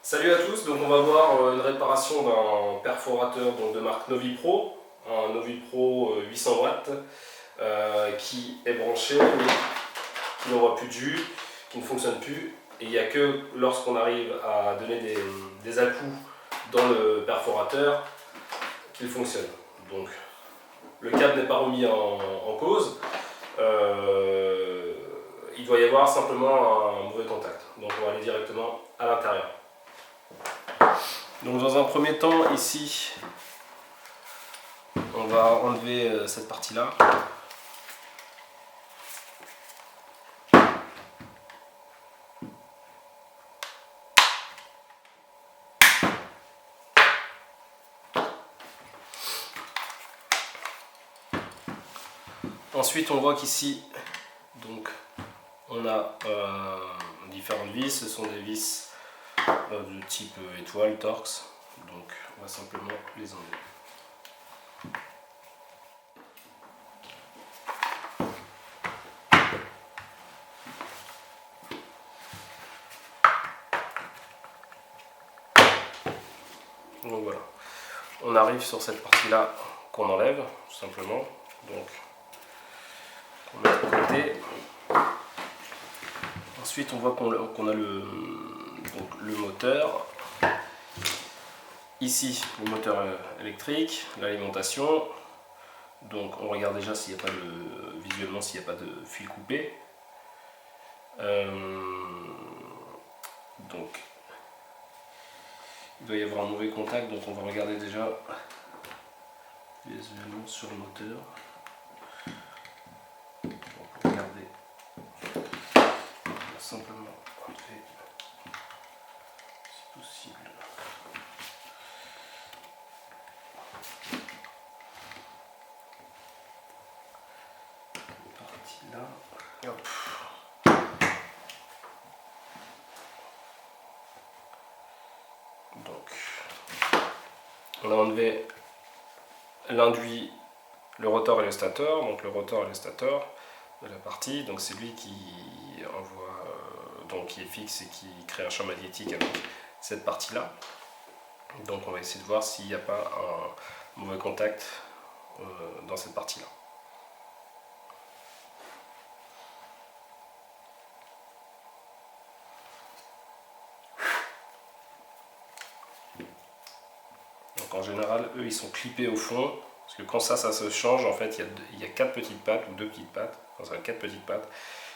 Salut à tous, donc on va voir une réparation d'un perforateur donc de marque Novipro, un Novipro 800 watts qui est branché mais qui n'envoie plus de jus, qui ne fonctionne plus, et il n'y a que lorsqu'on arrive à donner des à-coups dans le perforateur qu'il fonctionne. Donc le câble n'est pas remis en cause, il doit y avoir simplement un mauvais contact, donc on va aller directement à l'intérieur. Donc dans un premier temps, ici, on va enlever cette partie-là. Ensuite, on voit qu'ici, donc, on a différentes vis. Ce sont des vis de type étoile, Torx. Donc, on va simplement les enlever. Donc voilà, on arrive sur cette partie-là qu'on enlève, tout simplement. Donc, on met de côté. Ensuite, on voit qu'on a le moteur. Ici, le moteur électrique, l'alimentation. Donc, on regarde déjà s'il n'y a pas visuellement s'il n'y a pas de fil coupé. Donc, il doit y avoir un mauvais contact, donc on va regarder déjà les éléments sur le moteur. Donc, pour regarder, on va simplement enlever, si possible, une partie là. Et hop. Donc, on a enlevé l'induit, le rotor et le stator. Donc le rotor et le stator de la partie, donc c'est lui qui envoie, donc qui est fixe et qui crée un champ magnétique avec cette partie là. Donc on va essayer de voir s'il n'y a pas un mauvais contact dans cette partie là. Donc en général, eux ils sont clippés au fond, parce que quand ça se change, en fait il y a 4 petites pattes ou 2 petites pattes, enfin 4 petites pattes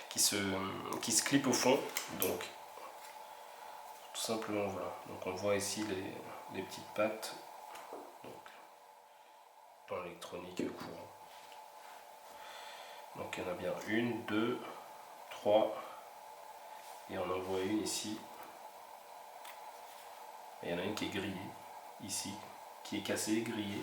qui se clippent au fond. Donc tout simplement voilà. Donc on voit ici les petites pattes. Donc, dans l'électronique courant. Donc il y en a bien 1, 2, 3, et on en voit une ici. Et il y en a une qui est grillée, ici, qui est cassée, grillée.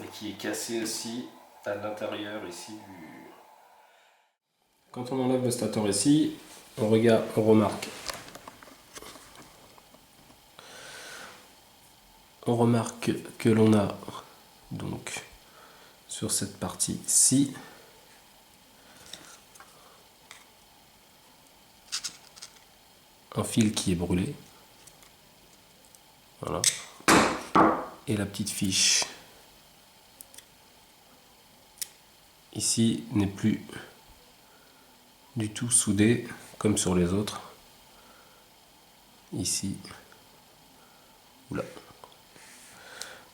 Et qui est cassée aussi à l'intérieur ici du... Quand on enlève le stator ici, on remarque que l'on a donc sur cette partie-ci un fil qui est brûlé, voilà, et la petite fiche ici n'est plus du tout soudée comme sur les autres, ici ou là.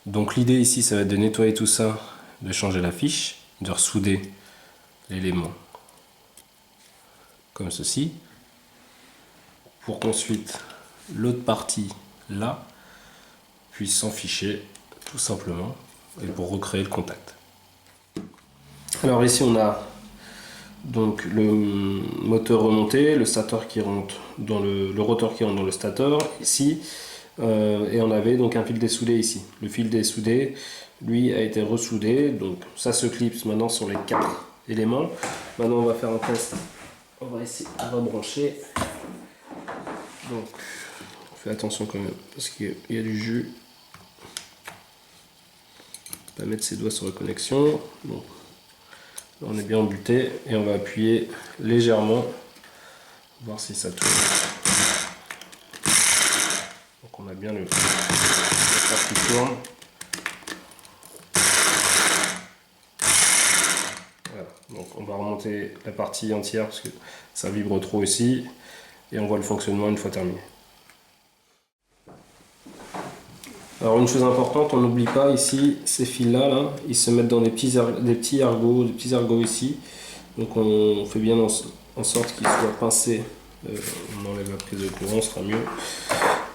Donc l'idée ici, ça va être de nettoyer tout ça, de changer la fiche, de ressouder l'élément comme ceci, pour qu'ensuite l'autre partie là puisse s'en ficher tout simplement, et pour recréer le contact. Alors ici on a donc le moteur remonté, le stator qui rentre dans le rotor qui rentre dans le stator ici, et on avait donc un fil dessoudé ici. Le fil dessoudé, lui, a été ressoudé, donc ça se clipse maintenant sur les 4 éléments. Maintenant on va faire un test, on va essayer de rebrancher. Donc fais attention quand même parce qu'il y a du jus. Pas mettre ses doigts sur la connexion. Bon. Là, on est bien embuté et on va appuyer légèrement, voir si ça tourne. Donc on a bien le qui tourne. Voilà. Donc on va remonter la partie entière parce que ça vibre trop ici et on voit le fonctionnement une fois terminé. Alors une chose importante, on n'oublie pas ici, ces fils là, ils se mettent dans des petits ergots ici. Donc on fait bien en sorte qu'ils soient pincés. On enlève la prise de courant, ce sera mieux.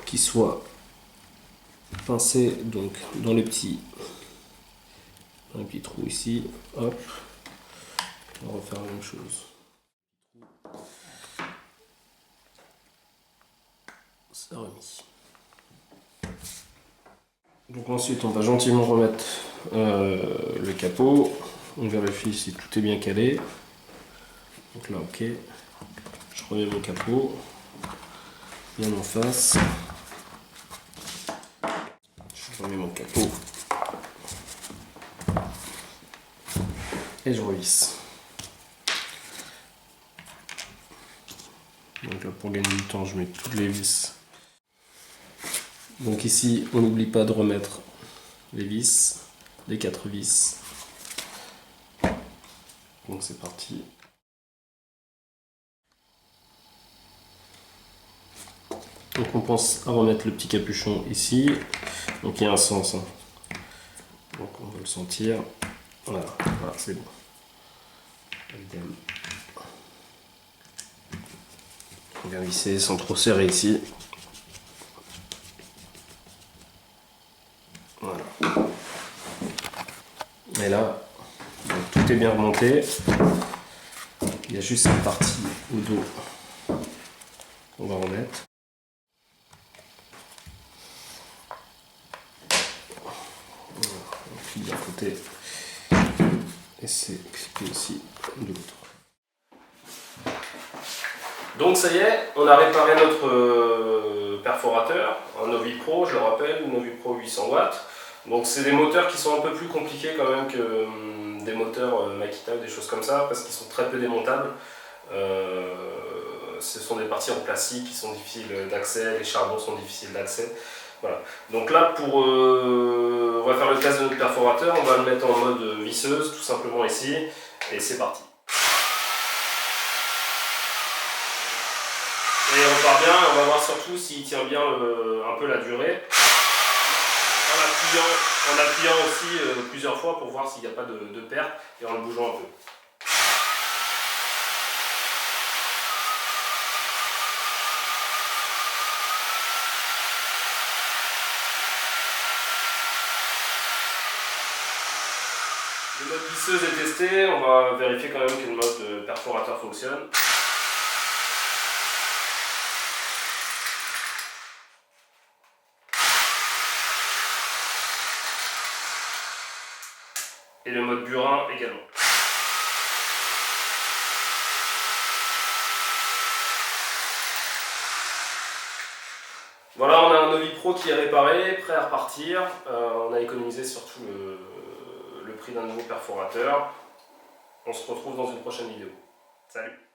Qu'ils soient pincés donc dans les petits trous ici. Hop. On va refaire la même chose. C'est remis. Donc ensuite on va gentiment remettre le capot. On vérifie si tout est bien calé. Donc là ok. Je remets mon capot bien en face. Je remets mon capot. Et je revisse. Donc là pour gagner du temps je mets toutes les vis. Donc ici on n'oublie pas de remettre les vis, les 4 vis. Donc c'est parti. Donc on pense à remettre le petit capuchon ici. Donc il y a un sens. Hein. Donc on va le sentir. Voilà, voilà c'est bon. On vient visser sans trop serrer ici. Voilà. Et là, donc tout est bien remonté. Il y a juste cette partie au dos qu'on va remettre. Voilà, on file d'un côté et c'est cliqué aussi de l'autre. Donc ça y est, on a réparé notre perforateur, un Novi Pro, je le rappelle, Novi Pro 800 watts. Donc c'est des moteurs qui sont un peu plus compliqués quand même que des moteurs Makita ou des choses comme ça, parce qu'ils sont très peu démontables. Ce sont des parties en plastique qui sont difficiles d'accès, les charbons sont difficiles d'accès. Voilà. Donc là, on va faire le test de notre perforateur, on va le mettre en mode visseuse, tout simplement ici, et c'est parti. Et il repart bien, on va voir surtout s'il tient bien un peu la durée. En appuyant aussi plusieurs fois pour voir s'il n'y a pas de perte et en le bougeant un peu. Le mode visseuse est testé, on va vérifier quand même que le mode perforateur fonctionne. Et le mode burin également. Voilà, on a un Novi Pro qui est réparé, prêt à repartir. On a économisé surtout le prix d'un nouveau perforateur. On se retrouve dans une prochaine vidéo. Salut!